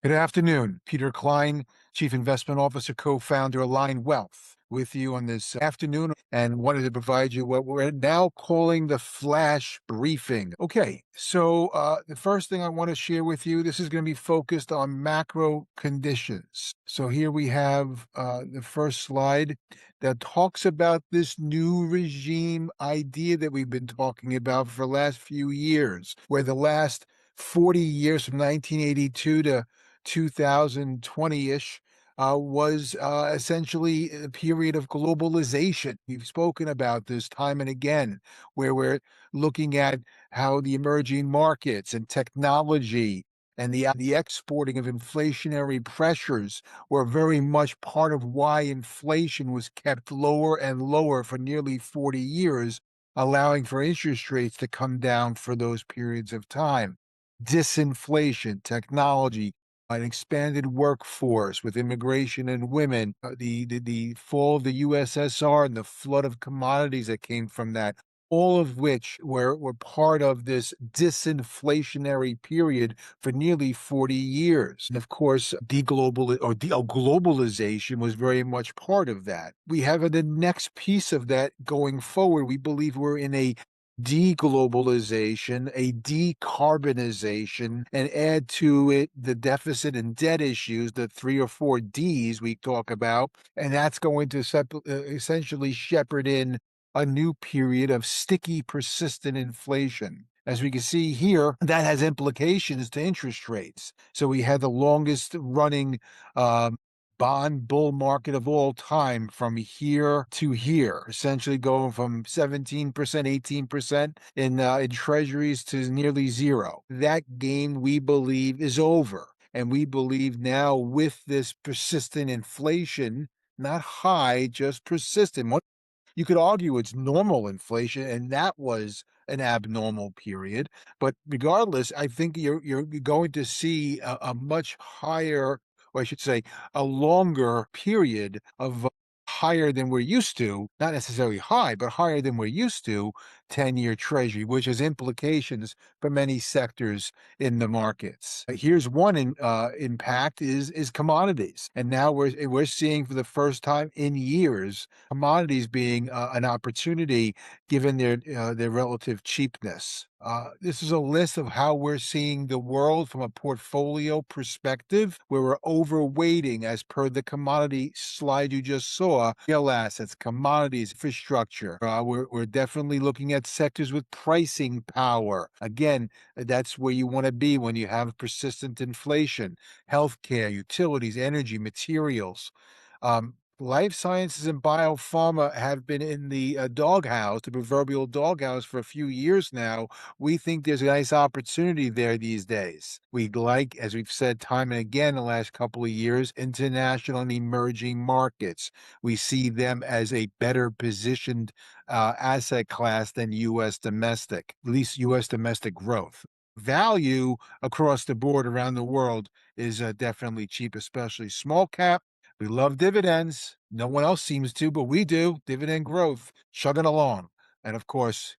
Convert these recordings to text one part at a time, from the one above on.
Good afternoon. Peter Klein, Chief Investment Officer, co-founder, ALINE Wealth, with you on this afternoon, and wanted to provide you what we're now calling the flash briefing. Okay, so the first thing I want to share with you, this is going to be focused on macro conditions. So here we have the first slide that talks about this new regime idea that we've been talking about for the last few years, where the last 40 years from 1982 to 2020-ish was essentially a period of globalization. We've spoken about this time and again, where we're looking at how the emerging markets and technology and the exporting of inflationary pressures were very much part of why inflation was kept lower and lower for nearly 40 years, allowing for interest rates to come down for those periods of time. Disinflation, technology, an expanded workforce with immigration and women, the fall of the USSR and the flood of commodities that came from that, all of which were part of this disinflationary period for nearly 40 years. And of course, globalization was very much part of that. We have the next piece of that going forward. We believe we're in a de-globalization, a decarbonization, and add to it the deficit and debt issues, the three or four Ds we talk about, and that's going to essentially shepherd in a new period of sticky, persistent inflation. As we can see here, that has implications to interest rates. So we had the longest running bond bull market of all time from here to here, essentially going from 17%, 18% in treasuries to nearly zero. That game, we believe, is over. And we believe now with this persistent inflation, not high, just persistent. You could argue it's normal inflation, and that was an abnormal period. But regardless, I think you're going to see a much higher, or I should say, a longer period of higher than we're used to, not necessarily high, but higher than we're used to, 10-year treasury, which has implications for many sectors in the markets. Here's one impact is commodities. And now we're seeing for the first time in years commodities being an opportunity given their relative cheapness. This is a list of how we're seeing the world from a portfolio perspective, where we're overweighting, as per the commodity slide you just saw, real assets, commodities, infrastructure. We're definitely looking at sectors with pricing power. Again, that's where you want to be when you have persistent inflation: healthcare, utilities, energy, materials. Life sciences and biopharma have been in the doghouse, the proverbial doghouse, for a few years now. We think there's a nice opportunity there these days. We like, as we've said time and again the last couple of years, international and emerging markets. We see them as a better positioned asset class than U.S. domestic, at least U.S. domestic growth. Value across the board around the world is definitely cheap, especially small cap. We love dividends. No one else seems to, but we do. Dividend growth, chugging along. And of course,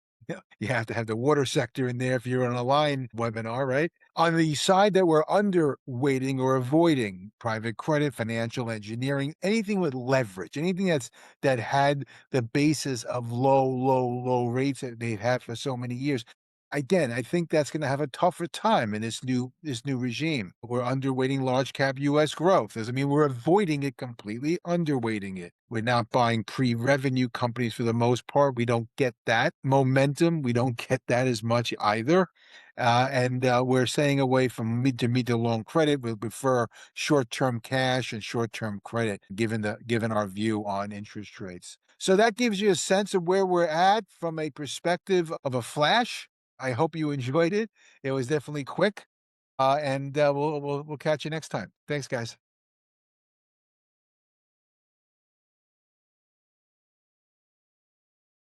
you have to have the water sector in there if you're on a line webinar, right? On the side that we're underweighting or avoiding, private credit, financial engineering, anything with leverage, anything that had the basis of low rates that they've had for so many years. Again, I think that's going to have a tougher time in this new regime. We're underweighting large cap U.S. growth. Doesn't mean we're avoiding it completely, underweighting it. We're not buying pre-revenue companies for the most part. We don't get that momentum. We don't get that as much either. And we're staying away from mid to long credit. We prefer short-term cash and short-term credit, given our view on interest rates. So that gives you a sense of where we're at from a perspective of a flash. I hope you enjoyed it. It was definitely quick, and we'll catch you next time. Thanks, guys.